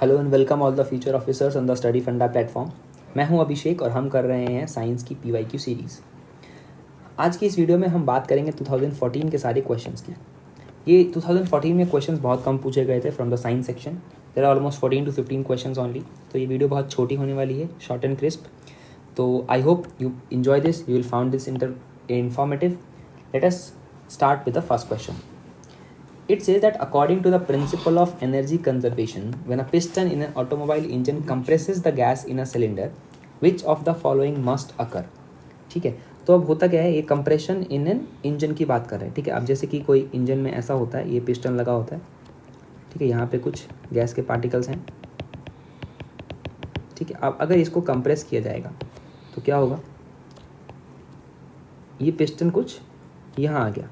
Hello and welcome all the future officers on the study फंडा platform. मैं हूं अभिषेक और हम कर रहे हैं साइंस की PYQ सीरीज़। आज की इस वीडियो में हम बात करेंगे 2014 के सारे क्वेश्चंस की। ये 2014 में क्वेश्चंस बहुत कम पूछे गए थे from the science section. There are almost 14 to 15 questions only. तो ये वीडियो बहुत छोटी होने वाली है, शॉर्ट एंड क्रिस्प। तो I hope you enjoy this, you will find this informative. Let us start with the first question. It says that according to the principle of energy conservation, when a piston in an automobile engine compresses the gas in a cylinder, which of the following must occur? ठीक है, तो अब होता क्या है, ये compression in an engine की बात कर रहे हैं। ठीक है, अब जैसे कि कोई इंजन में ऐसा होता है, ये पिस्टन लगा होता है। ठीक है, यहाँ पे कुछ गैस के पार्टिकल्स हैं। ठीक है, अब अगर इसको कंप्रेस किया जाएगा तो क्या होगा, ये पिस्टन कुछ यहाँ आ गया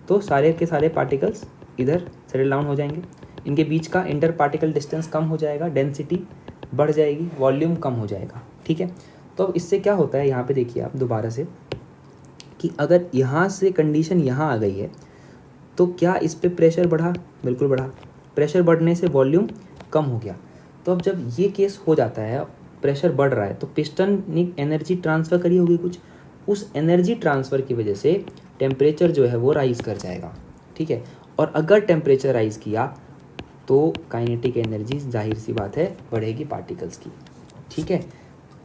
तो सारे के सारे पार्टिकल्स इधर सेटल डाउन हो जाएंगे। इनके बीच का इंटर पार्टिकल डिस्टेंस कम हो जाएगा, डेंसिटी बढ़ जाएगी, वॉल्यूम कम हो जाएगा। ठीक है, तो अब इससे क्या होता है, यहाँ पे देखिए आप दोबारा से कि अगर यहाँ से कंडीशन यहाँ आ गई है तो क्या इस पर प्रेशर बढ़ा? बिल्कुल बढ़ा। प्रेशर बढ़ने से वॉल्यूम कम हो गया। तो अब जब ये केस हो जाता है, प्रेशर बढ़ रहा है, तो पिस्टन ने एनर्जी ट्रांसफ़र करी होगी कुछ, उस एनर्जी ट्रांसफ़र की वजह से टेम्परेचर जो है वो राइज़ कर जाएगा। ठीक है, और अगर टेम्परेचर राइज़ किया तो काइनेटिक एनर्जी जाहिर सी बात है बढ़ेगी पार्टिकल्स की। ठीक है,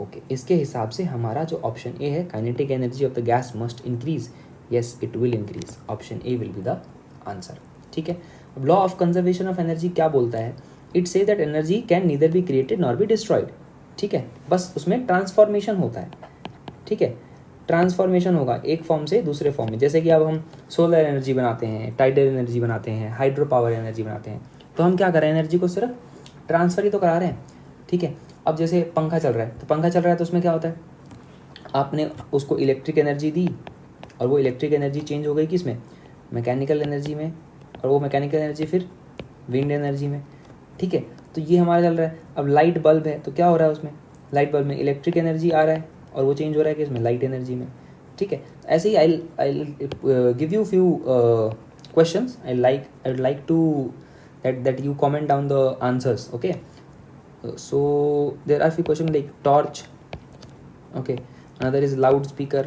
ओके, इसके हिसाब से हमारा जो ऑप्शन ए है, kinetic energy of the gas must increase, yes it will increase, option A will be the answer. ठीक है, अब law of conservation of energy क्या बोलता है? It say that energy can neither be created nor be destroyed. ठीक है, बस उसमें ट्रांसफॉर्मेशन होता है। ठीक है, ट्रांसफॉर्मेशन होगा एक फॉर्म से दूसरे फॉर्म में। जैसे कि अब हम सोलर एनर्जी बनाते हैं, टाइडल एनर्जी बनाते हैं, हाइड्रो पावर एनर्जी बनाते हैं, तो हम क्या कर रहे हैं, एनर्जी को सिर्फ ट्रांसफ़र ही तो करा रहे हैं। ठीक है, अब जैसे पंखा चल रहा है, तो पंखा चल रहा है तो उसमें क्या होता है, आपने उसको इलेक्ट्रिक एनर्जी दी और वो इलेक्ट्रिक एनर्जी चेंज हो गई किस में, मैकेनिकल एनर्जी में, और वो मैकेनिकल एनर्जी फिर विंड एनर्जी में। ठीक है, तो ये हमारा चल रहा है। अब लाइट बल्ब है तो क्या हो रहा है उसमें, लाइट बल्ब में इलेक्ट्रिक एनर्जी आ रहा है और वो चेंज हो रहा है कि इसमें लाइट एनर्जी में। ठीक है, ऐसे ही I give you few questions, I would like to that you comment down the answers. Okay, so there are few questions like torch. Okay, another is loudspeaker.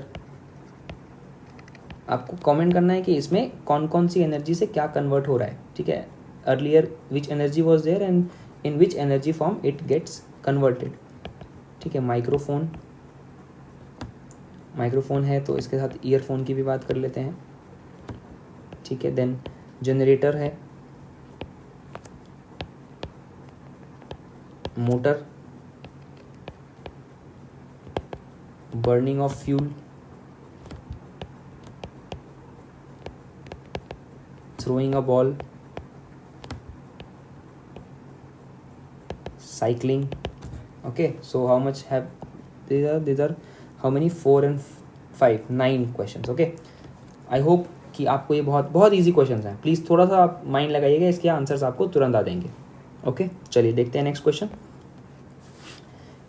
आपको कमेंट करना है कि इसमें कौन कौन सी एनर्जी से क्या कन्वर्ट हो रहा है। ठीक है, earlier which energy was there and in which energy form it gets converted. ठीक है, माइक्रोफोन है तो इसके साथ ईयरफोन की भी बात कर लेते हैं। ठीक है, देन जनरेटर है, motor, burning of fuel, throwing a ball, cycling. Okay, so how much have these are how many, 4 and 5, 9 questions. Okay, I hope कि आपको ये बहुत बहुत ईजी क्वेश्चंस हैं। प्लीज़ थोड़ा सा आप माइंड लगाइएगा, इसके आंसर्स आपको तुरंत आ देंगे। ओके, चलिए देखते हैं next question.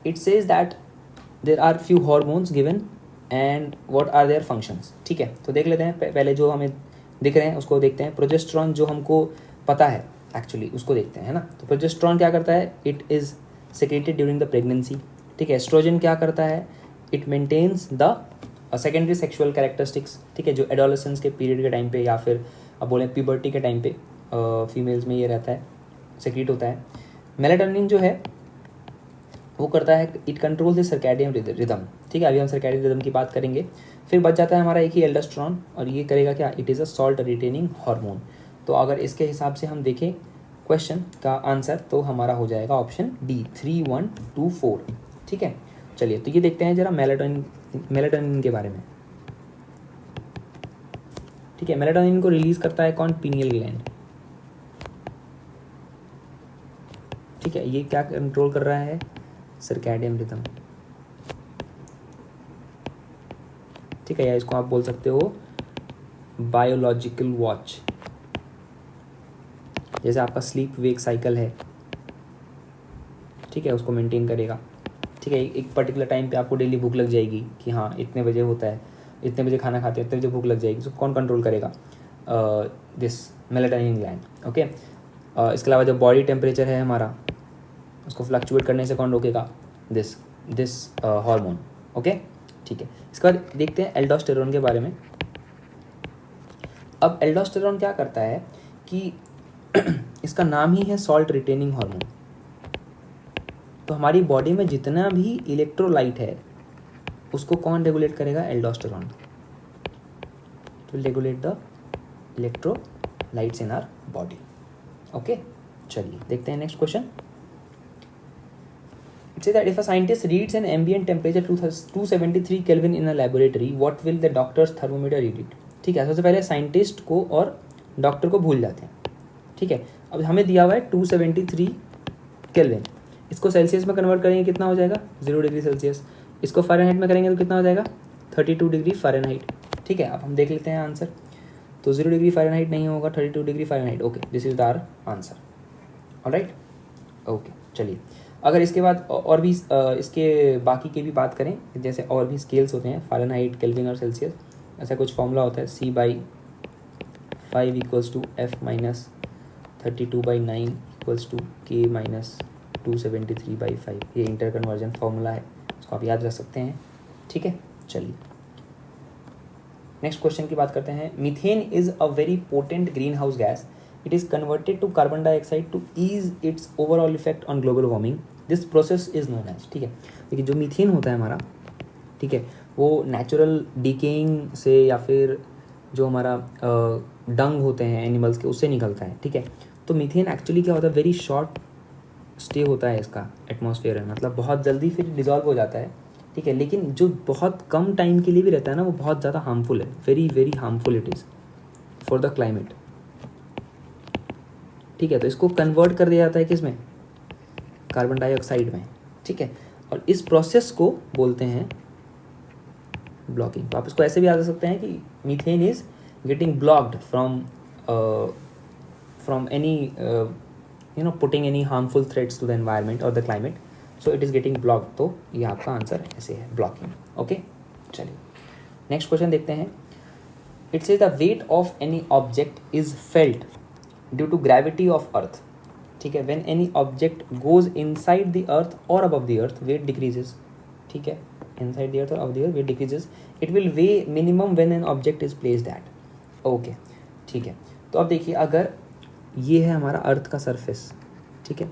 It says that there are few hormones given and what are their functions. ठीक है, तो देख लेते हैं, पहले जो हमें दिख रहे हैं उसको देखते हैं। प्रोजेस्टेरॉन जो हमको पता है एक्चुअली उसको देखते हैं, है ना। तो प्रोजेस्टेरॉन क्या करता है, it is secreted during the pregnancy. ठीक है, एस्ट्रोजन क्या करता है, it maintains the secondary sexual characteristics. ठीक है, जो एडोलेसेंस के पीरियड के टाइम पे या फिर अब बोलें प्यूबर्टी के टाइम पे फीमेल्स में ये रहता है, सेक्रेट होता है। मेलाटोनिन जो है वो करता है, it control the circadian rhythm. ठीक है, अभी हम सर्कैडियन रिदम की बात करेंगे। फिर बच जाता है हमारा एक ही एल्डोस्टेरोन, और ये करेगा क्या, it is a salt retaining hormone. तो अगर इसके हिसाब से हम देखें क्वेश्चन का आंसर, तो हमारा हो जाएगा ऑप्शन डी, 3, 1, 2, 4। ठीक है, चलिए तो ये देखते हैं जरा मेलाटोनिन के बारे में। ठीक है, मेलाटोनिन को रिलीज करता है कौन, पीनियल ग्लैंड। ठीक है, ये क्या कंट्रोल कर रहा है, सर्कैडियन रिदम। ठीक है, या इसको आप बोल सकते हो बायोलॉजिकल वॉच। जैसे आपका स्लीप वेक साइकिल है, ठीक है, उसको मेंटेन करेगा। ठीक है, एक पर्टिकुलर टाइम पे आपको डेली भूख लग जाएगी कि हाँ इतने बजे होता है, इतने बजे खाना खाते हैं, इतने बजे भूख लग जाएगी, तो कौन कंट्रोल करेगा, दिस मेलाटोनिन ग्लैंड। ओके, इसके अलावा जो बॉडी टेम्परेचर है हमारा, उसको फ्लक्चुएट करने से कौन रोकेगा? This hormone. ओके, ठीक है। इसके बाद देखते हैं एल्डोस्टेरोन के बारे में। अब एल्डोस्टेरोन क्या करता है कि इसका नाम ही है सॉल्ट रिटेनिंग हार्मोन। तो हमारी बॉडी में जितना भी इलेक्ट्रोलाइट है उसको कौन रेगुलेट करेगा? Aldosterone. To regulate the electrolytes in our body. Okay, चलिए देखते हैं next question. It says that if a scientist reads an ambient temperature 273 Kelvin in a laboratory, what will the doctor's thermometer read it? ठीक है, सबसे पहले scientist को और doctor को भूल जाते हैं। ठीक है, अब हमें दिया हुआ है 273 केल्विन, इसको सेल्सियस में कन्वर्ट करेंगे कितना हो जाएगा? 0 डिग्री सेल्सियस। इसको फ़ारेनहाइट में करेंगे तो कितना हो जाएगा? 32 डिग्री फ़ारेनहाइट। ठीक है, अब हम देख लेते हैं आंसर। तो 0 डिग्री फ़ारेनहाइट नहीं होगा, 32 degree Fahrenheit. Okay, this is our answer. Alright, okay, चलिए। अगर इसके बाद और भी इसके बाकी की भी बात करें, जैसे और भी स्केल्स होते हैं, फ़ारेनहाइट, केल्विन और सेल्सियस, ऐसा कुछ फॉर्मूला होता है C/5 = F-32/9 = K - 273/5। ये इंटर कन्वर्जन फॉर्मूला है, इसको आप याद रख सकते हैं। ठीक है, चलिए नेक्स्ट क्वेश्चन की बात करते हैं। Methane is a very potent green house gas. It is converted to carbon dioxide to ease its overall effect on global warming. This process is known as. ठीक है, देखिए जो मीथेन होता है हमारा, ठीक है, वो नेचुरल डिकेइंग से या फिर जो हमारा डंग होते हैं एनिमल्स के, उससे निकलता है। ठीक है, तो मीथेन एक्चुअली क्या होता है, वेरी शॉर्ट स्टे होता है इसका एटमॉस्फेयर में, मतलब बहुत जल्दी फिर डिजॉल्व हो जाता है। ठीक है, लेकिन जो बहुत कम टाइम के लिए भी रहता है ना, वो बहुत ज़्यादा हार्मफुल है, very very harmful it is for the climate. ठीक है, तो इसको कन्वर्ट कर दिया जाता है किसमें? कार्बन डाइऑक्साइड में। ठीक है, और इस प्रोसेस को बोलते हैं ब्लॉकिंग। तो आप इसको ऐसे भी याद रख सकते हैं कि methane is getting blocked from any putting any harmful threats to the environment और the climate, so it is getting blocked. तो ये आपका आंसर ऐसे है, ब्लॉकिंग। ओके, चलिए नेक्स्ट क्वेश्चन देखते हैं। It says the weight of any object is felt due to gravity of earth. ठीक है, when any object goes inside the earth और above the earth, weight decreases. ठीक है, इनसाइड द अर्थ और above the earth weight decreases. It will weigh minimum when an object is placed at. Okay, ठीक है, तो अब देखिए, अगर ये है हमारा अर्थ का सरफेस, ठीक है,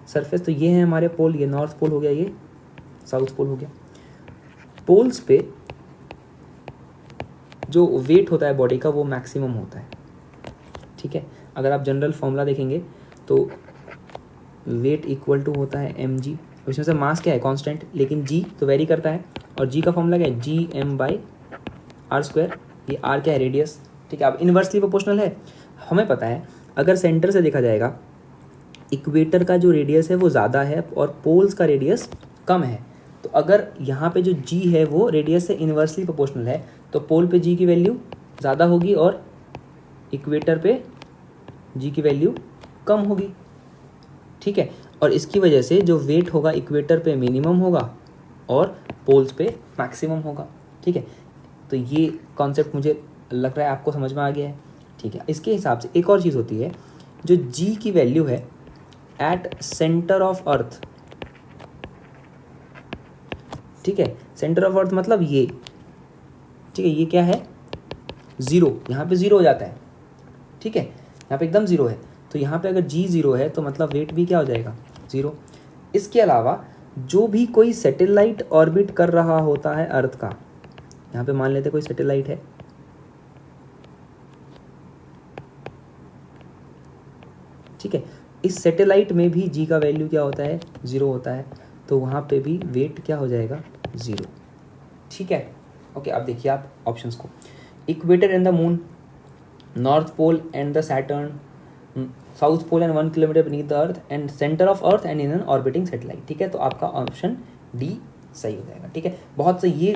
सरफेस, तो ये है हमारे पोल, ये नॉर्थ पोल हो गया, ये साउथ पोल हो गया। पोल्स पे जो वेट होता है बॉडी का वो मैक्सिमम होता है। ठीक है, अगर आप जनरल फॉर्मूला देखेंगे तो वेट इक्वल टू होता है mg, इसमें से मास क्या है? कांस्टेंट, लेकिन g तो वेरी करता है, और g का फॉर्मूला क्या है? Gm/r²। ये r क्या है? रेडियस। ठीक है, अब इन्वर्सली प्रोपोर्शनल है, हमें पता है अगर सेंटर से देखा जाएगा, इक्वेटर का जो रेडियस है वो ज़्यादा है और पोल्स का रेडियस कम है। तो अगर यहाँ पे जो g है वो रेडियस से इन्वर्सली प्रोपोर्शनल है, तो पोल पे g की वैल्यू ज़्यादा होगी और इक्वेटर पे g की वैल्यू कम होगी। ठीक है, और इसकी वजह से जो वेट होगा इक्वेटर पे मिनिमम होगा और पोल्स पे मैक्सिमम होगा। ठीक है, तो ये कॉन्सेप्ट मुझे लग रहा है आपको समझ में आ गया है। ठीक है, इसके हिसाब से एक और चीज़ होती है, जो g की वैल्यू है एट सेंटर ऑफ अर्थ। ठीक है, सेंटर ऑफ अर्थ मतलब ये, ठीक है, ये क्या है? 0, यहाँ पे 0 हो जाता है। ठीक है, यहाँ पे एकदम 0 है, तो यहाँ पे अगर g 0 है तो मतलब वेट भी क्या हो जाएगा? 0। इसके अलावा जो भी कोई सैटेलाइट ऑर्बिट कर रहा होता है अर्थ का, यहाँ पे मान लेते कोई सैटेलाइट है, ठीक है, इस सैटेलाइट में भी g का वैल्यू क्या होता है? 0 होता है, तो वहाँ पे भी वेट क्या हो जाएगा? 0। ठीक है, ओके, अब देखिए आप ऑप्शंस को। Equator and the moon, north pole and the Saturn, south pole and 1 kilometre beneath the earth, and centre of earth and in an orbiting satellite. ठीक है, तो आपका ऑप्शन डी सही हो जाएगा। ठीक है, बहुत से ये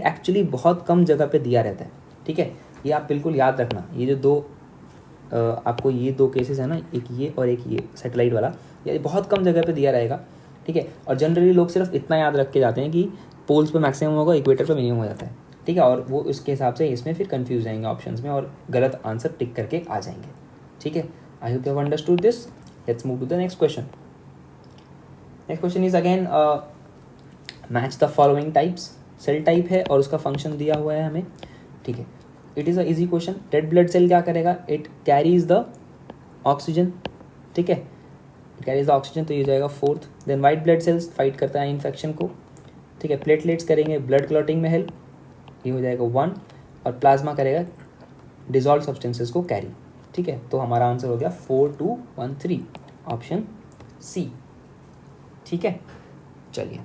एक्चुअली बहुत कम जगह पे दिया रहता है। ठीक है, ये आप बिल्कुल याद रखना, ये जो दो आपको ये दो केसेस है ना, एक ये और एक ये सैटेलाइट वाला, ये बहुत कम जगह पे दिया रहेगा। ठीक है, और जनरली लोग सिर्फ इतना याद रख के जाते हैं कि पोल्स पे मैक्सिमम होगा, इक्वेटर पे मिनिमम हो जाता है। ठीक है, और वो इसके हिसाब से इसमें फिर कंफ्यूज जाएंगे ऑप्शंस में और गलत आंसर टिक करके आ जाएंगे। ठीक है, I hope you have understood this. Let's move to the next question. Next question is again match the following types. Cell type है और उसका फंक्शन दिया हुआ है हमें, ठीक है। It is a easy question. Red blood cell क्या करेगा, इट कैरीज द ऑक्सीजन, ठीक है, इट कैरीज द ऑक्सीजन, तो ये जाएगा fourth. Then white blood cells fight करता है इन्फेक्शन को, ठीक है। प्लेटलेट्स करेंगे ब्लड क्लॉटिंग में हेल्प, ये हो जाएगा 1। और प्लाज्मा करेगा डिजॉल्व सब्सटेंसेस को कैरी, ठीक है। तो हमारा आंसर हो गया 4 2 1 3, ऑप्शन सी, ठीक है। चलिए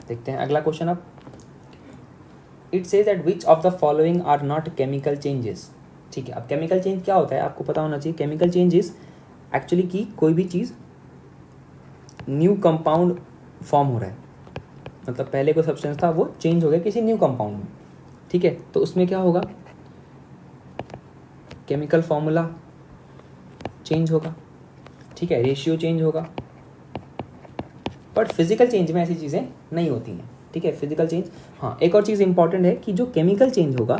देखते हैं अगला क्वेश्चन अब। It says that which of the following are not chemical changes, ठीक है। अब केमिकल चेंज क्या होता है आपको पता होना चाहिए। केमिकल चेंज इज एक्चुअली की कोई भी चीज़ न्यू कंपाउंड फॉर्म हो रहा है, मतलब पहले कोई सब्सटेंस था वो चेंज हो गया किसी न्यू कंपाउंड में, ठीक है। तो उसमें क्या होगा, केमिकल फॉर्मूला चेंज होगा, ठीक है, रेशियो चेंज होगा। बट फिजिकल चेंज में ऐसी चीज़ें नहीं होती हैं, ठीक है। फिजिकल चेंज, हाँ एक और चीज़ इंपॉर्टेंट है कि जो केमिकल चेंज होगा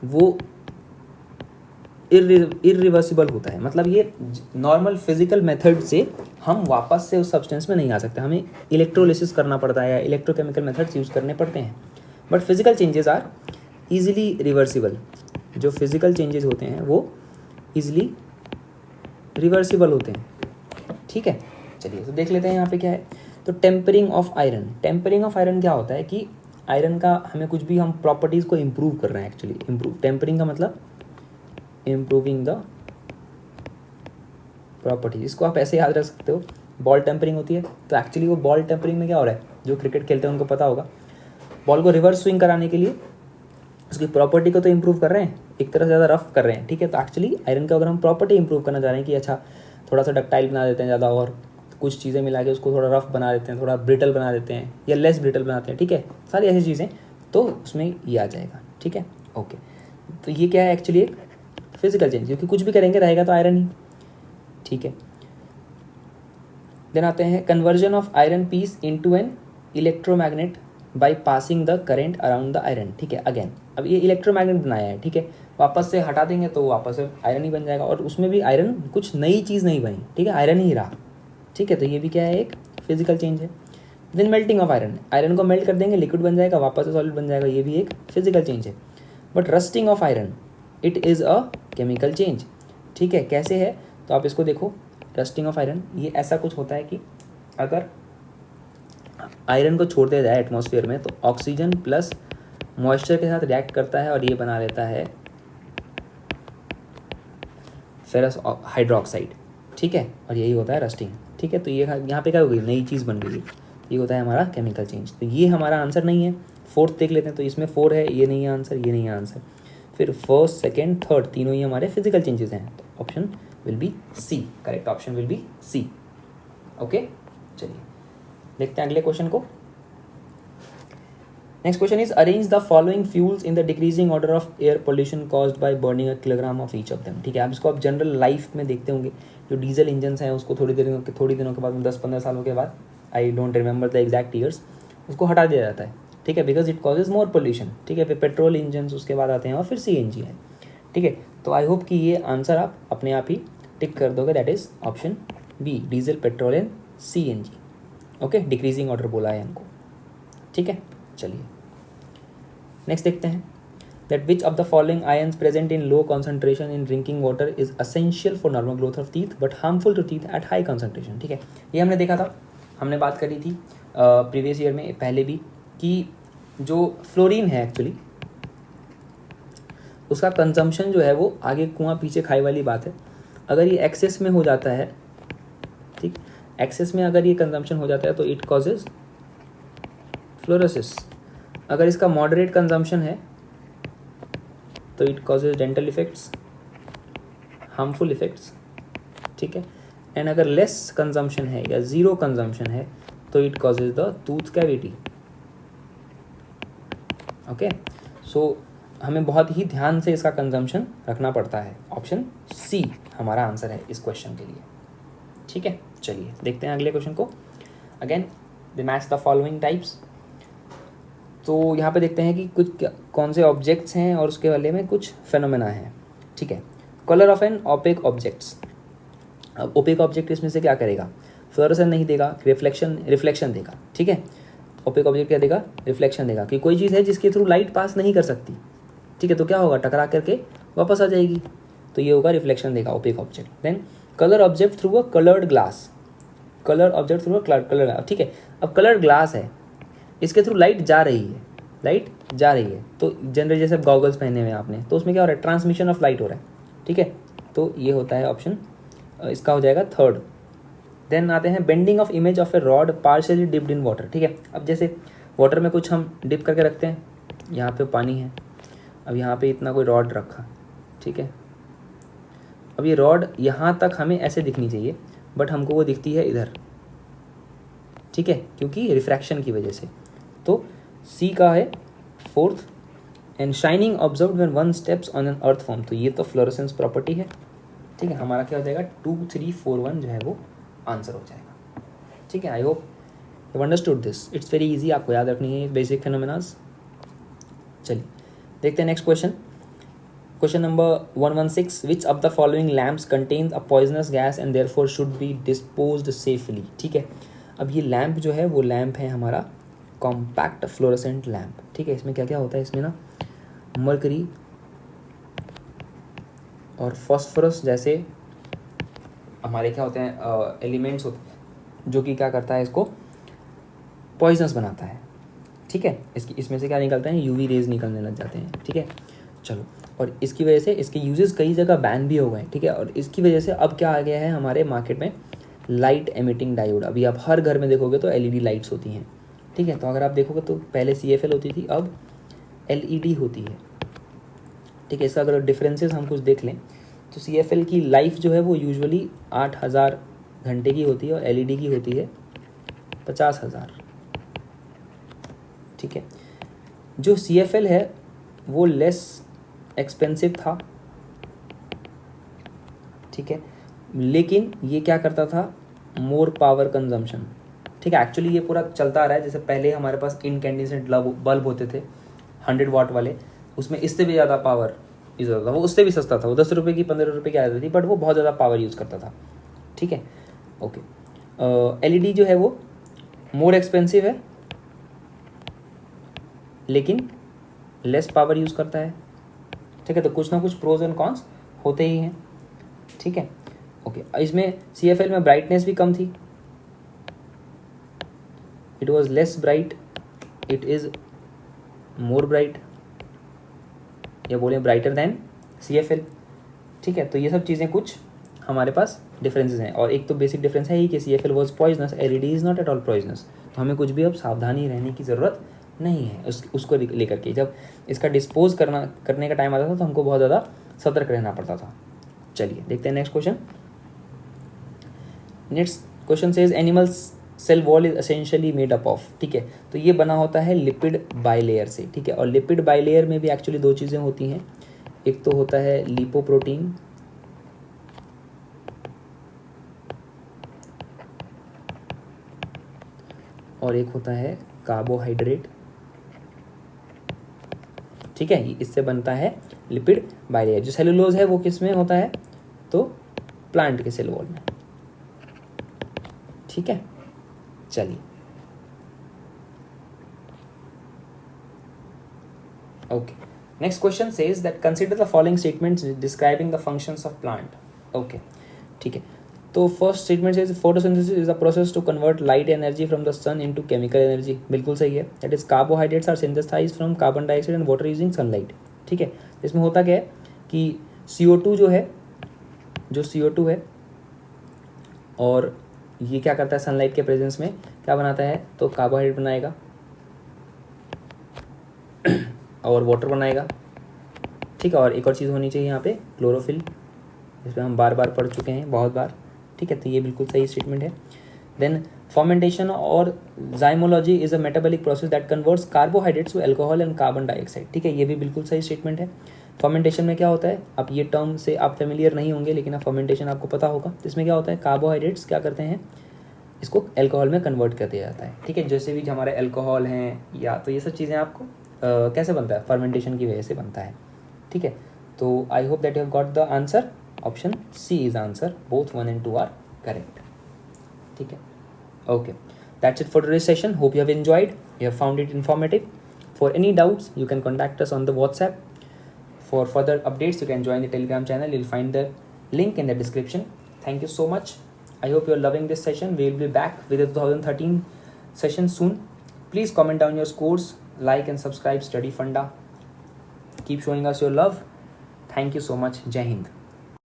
वो इरिवर्सिबल होता है, मतलब ये नॉर्मल फिजिकल मेथड से हम वापस से उस सब्सटेंस में नहीं आ सकते, हमें इलेक्ट्रोलिसिस करना पड़ता है या इलेक्ट्रोकेमिकल मेथड्स यूज़ करने पड़ते हैं। But physical changes are easily reversible, जो फिजिकल चेंजेस होते हैं वो इजीली रिवर्सिबल होते हैं, ठीक है। चलिए तो देख लेते हैं यहाँ पे क्या है। तो tempering of iron, tempering of iron क्या होता है कि आयरन का हमें कुछ भी हम प्रॉपर्टीज़ को इम्प्रूव कर रहे हैं, एक्चुअली इम्प्रूव, टेम्परिंग का मतलब इम्प्रूविंग द प्रॉपर्टीज। इसको आप ऐसे याद रख सकते हो, बॉल टेम्परिंग होती है तो एक्चुअली वो बॉल टेम्परिंग में क्या हो रहा है, जो क्रिकेट खेलते हैं उनको पता होगा, बॉल को रिवर्स स्विंग कराने के लिए उसकी प्रॉपर्टी को तो इम्प्रूव कर रहे हैं, एक तरह से ज़्यादा रफ कर रहे हैं, ठीक है। तो एक्चुअली आयरन का अगर हम प्रॉपर्टी इंप्रूव करना चाह रहे हैं कि अच्छा थोड़ा सा डक्टाइल बना देते हैं ज़्यादा, और कुछ चीज़ें मिला के उसको थोड़ा रफ बना देते हैं, थोड़ा ब्रिटल बना देते हैं या लेस ब्रिटल बनाते हैं, ठीक है, सारी ऐसी चीज़ें, तो उसमें ये आ जाएगा, ठीक है, ओके। तो ये क्या है एक्चुअली एक फिजिकल चेंज, क्योंकि कुछ भी करेंगे रहेगा तो आयरन ही, ठीक है। देन आते हैं conversion of iron piece into an electromagnet by passing the current around the iron, ठीक है। अगेन अब ये इलेक्ट्रोमैग्नेट बनाया है, ठीक है, वापस से हटा देंगे तो वापस से आयरन ही बन जाएगा, और उसमें भी आयरन कुछ नई चीज़ नहीं बनी, ठीक है, आयरन ही रहा, ठीक है। तो ये भी क्या है, एक फिजिकल चेंज है। Then melting of iron, iron को मेल्ट कर देंगे लिक्विड बन जाएगा, वापस से सॉलिड बन जाएगा, ये भी एक फिजिकल चेंज है। But rusting of iron it is a chemical change, ठीक है। कैसे है, तो आप इसको देखो, रस्टिंग ऑफ आयरन ये ऐसा कुछ होता है कि अगर आयरन को छोड़ दिया जाए एटमॉस्फेयर में तो ऑक्सीजन प्लस मॉइस्चर के साथ रिएक्ट करता है और ये बना लेता है फेरस हाइड्रोक्साइड, ठीक है, और यही होता है रस्टिंग, ठीक है। तो ये यहाँ पे क्या हो गई, नई चीज़ बन गई, ये होता है हमारा केमिकल चेंज। तो ये हमारा आंसर नहीं है। फोर्थ देख लेते हैं, तो इसमें 4 है, ये नहीं है आंसर, ये नहीं है आंसर। फिर फर्स्ट सेकेंड थर्ड तीनों ही हमारे फिजिकल चेंजेस हैं, तो option will be C, correct option will be C, okay. चलिए देखते हैं अगले क्वेश्चन को। Next question is arrange the following fuels in the decreasing order of air pollution caused by burning a kilogram of each of them, ठीक है। आप इसको आप जनरल लाइफ में देखते होंगे, जो डीजल इंजन हैं उसको थोड़ी दिनों के बाद, 10-15 सालों के बाद, I don't remember the exact years, उसको हटा दिया जाता है, ठीक है, because it causes more pollution, ठीक है। फिर पेट्रोल इंजन उसके बाद आते हैं और फिर CNG है, ठीक है। तो आई होप कि ये आंसर आप अपने आप ही टिक कर दोगे, that is option B, diesel, petrol and CNG, okay. Decreasing order बोला है हमको, ठीक है। चलिए नेक्स्ट देखते हैं, that which of the following ions present in low concentration in drinking water is essential for normal growth of teeth but harmful to teeth at high concentration, ठीक है। ये हमने देखा था, हमने बात करी थी प्रीवियस ईयर में पहले भी, कि जो फ्लोरीन है एक्चुअली उसका कंजम्पशन जो है वो आगे कुआं पीछे खाई वाली बात है। अगर ये एक्सेस में हो जाता है, ठीक, एक्सेस में अगर ये कंजम्पशन हो जाता है तो इट कॉजेज फ्लोरोसिस। अगर इसका मॉडरेट कंजम्पशन है तो it causes dental effects, harmful effects, ठीक है। एंड अगर लेस कंजम्पशन है या ज़ीरो कंजम्पशन है तो it causes the tooth cavity, okay. So हमें बहुत ही ध्यान से इसका कंजम्पशन रखना पड़ता है। ऑप्शन सी हमारा आंसर है इस क्वेश्चन के लिए, ठीक है। चलिए देखते हैं अगले क्वेश्चन को। Again the match the following types. तो यहाँ पे देखते हैं कि कुछ कौन से ऑब्जेक्ट्स हैं और उसके बारे में कुछ फेनोमेना है, ठीक है। Colour of an opaque objects, अब ओपेक ऑब्जेक्ट इसमें से क्या करेगा, फ्लोरोसेंस नहीं देगा, रिफ्लेक्शन देगा। ठीक है, ओपेक ऑब्जेक्ट क्या देगा, रिफ्लेक्शन देगा, कि कोई चीज़ है जिसके थ्रू लाइट पास नहीं कर सकती। ठीक है, तो क्या होगा, टकरा करके वापस आ जाएगी, तो ये होगा रिफ्लेक्शन देगा opaque object. Then colour object through a coloured glass, colour object through a colour. ठीक है, अब कलर्ड ग्लास है, इसके थ्रू लाइट जा रही है, लाइट जा रही है, तो जनरली जैसे गॉगल्स पहने हुए हैं आपने, तो उसमें क्या हो रहा है, ट्रांसमिशन ऑफ लाइट हो रहा है। ठीक है, तो ये होता है ऑप्शन, इसका हो जाएगा थर्ड। देन आते हैं bending of image of A rod partially dipped in water. ठीक है, अब जैसे वाटर में कुछ हम डिप करके रखते हैं, यहाँ पे पानी है, अब यहाँ पे इतना कोई रॉड रखा। ठीक है, अब ये रॉड यहाँ तक हमें ऐसे दिखनी चाहिए, बट हमको वो दिखती है इधर। ठीक है, क्योंकि रिफ्रैक्शन की वजह से। तो सी का है fourth. And shining observe when one steps on an earth form, तो ये तो फ्लोरेसेंस प्रॉपर्टी है। ठीक है, हमारा क्या हो जाएगा 2 3 4 1 जो है वो आंसर हो जाएगा। ठीक है, I hope you understood this, it's very easy, आपको याद रखनी है बेसिक फिनोमेनास। चलिए देखते हैं next question. Question number 116, which of the following lamps contains a poisonous gas and therefore should be disposed safely. ठीक है, अब ये लैम्प जो है वो लैम्प है हमारा कॉम्पैक्ट फ्लोरेसेंट लैम्प। ठीक है, इसमें क्या क्या होता है, इसमें ना मरकरी और फॉस्फोरस जैसे हमारे क्या होते हैं एलिमेंट्स होते हैं, जो कि क्या करता है, इसको पॉइजनस बनाता है। ठीक है, इसमें से क्या निकलता है, यूवी रेज निकलने लग जाते हैं। ठीक है, चलो, और इसकी वजह से इसके यूजेस कई जगह बैन भी हो गए। ठीक है, और इसकी वजह से अब क्या आ गया है हमारे मार्केट में, लाइट एमिटिंग डायोड। अभी आप हर घर में देखोगे तो एलईडी लाइट्स होती हैं। ठीक है, तो अगर आप देखोगे तो पहले CFL होती थी, अब एलईडी होती है। ठीक है, इसका अगर डिफरेंसेस हम कुछ देख लें तो CFL की लाइफ जो है वो यूजुअली 8000 घंटे की होती है और एलईडी की होती है 50,000। ठीक है, जो CFL है वो लेस एक्सपेंसिव था। ठीक है, लेकिन ये क्या करता था, मोर पावर कंजम्पशन। ठीक है, एक्चुअली ये पूरा चलता आ रहा है, जैसे पहले हमारे पास इनकैंडिसेंट बल्ब होते थे 100 वाट वाले, उसमें इससे भी ज़्यादा पावर यूज़ होता था, वो उससे भी सस्ता था, वो 10 रुपये की 15 रुपये की आती थी, बट वो बहुत ज़्यादा पावर यूज़ करता था। ठीक है, ओके। LED जो है वो मोर एक्सपेंसिव है लेकिन लेस पावर यूज़ करता है। ठीक है, तो कुछ ना कुछ प्रोज एंड कॉन्स होते ही हैं। ठीक है, ओके। इसमें CFL में ब्राइटनेस भी कम थी, it was less bright, it is more bright, या बोले ब्राइटर देन CFL। ठीक है, तो ये सब चीज़ें कुछ हमारे पास डिफरेंसेस हैं, और एक तो बेसिक डिफरेंस है ही कि CFL was poisonous, LED is not at all poisonous. तो हमें कुछ भी अब सावधानी रहने की ज़रूरत नहीं है उसको लेकर के। जब इसका डिस्पोज करने का टाइम आता था तो हमको बहुत ज़्यादा सतर्क रहना पड़ता था। चलिए देखते हैं next question. Next question says animals cell wall is essentially made up of. ठीक है, तो ये बना होता है लिपिड बाइलेयर से। ठीक है, और लिपिड बाइलेयर में भी एक्चुअली दो चीज़ें होती हैं, एक तो होता है लिपोप्रोटीन और एक होता है कार्बोहाइड्रेट। ठीक है, इससे बनता है लिपिड बाइलेयर। जो सेलुलोज है वो किस में होता है, तो प्लांट के सेल वॉल में। ठीक है, चलिए okay. Next question says that consider the following statements describing the functions of plant. Okay, ठीक है, तो first statement says photosynthesis is the process to convert light energy from the sun into chemical energy. बिल्कुल सही है। That is carbohydrates are synthesised from carbon dioxide and water using sunlight. ठीक है, इसमें होता क्या है कि CO2 जो है, जो CO2 है, और ये क्या करता है सनलाइट के प्रेजेंस में क्या बनाता है, तो कार्बोहाइड्रेट बनाएगा और वाटर बनाएगा। ठीक है, और एक और चीज़ होनी चाहिए यहाँ पे, क्लोरोफिल, जिसमें हम बार बार पढ़ चुके हैं बहुत बार। ठीक है, तो ये बिल्कुल सही स्टेटमेंट है। देन फर्मेंटेशन और zymology is a metabolic process that converts carbohydrates to alcohol and carbon dioxide. ठीक है, ये भी बिल्कुल सही स्टेटमेंट है। फर्मेंटेशन में क्या होता है, अब ये टर्म से आप फेमिलियर नहीं होंगे, लेकिन अब फर्मेंटेशन आपको पता होगा। इसमें क्या होता है, कार्बोहाइड्रेट्स क्या करते हैं, इसको अल्कोहल में कन्वर्ट कर दिया जाता है। ठीक है, जैसे भी हमारे अल्कोहल हैं या तो ये सब चीज़ें आपको कैसे बनता है, फर्मेंटेशन की वजह से बनता है। ठीक है, तो I hope that you have got the answer. Option C is answer, both 1 and 2 are correct. ठीक है, okay. That's it for today's session. Hope you have enjoyed. You have found it informative. For any doubts, you can contact us on the WhatsApp. For further updates, you can join the Telegram channel. You'll find the link in the description. Thank you so much. I hope you're loving this session. We'll be back with the 2013 session soon. Please comment down your scores, like and subscribe Study Funda. Keep showing us your love. Thank you so much. Jai Hind.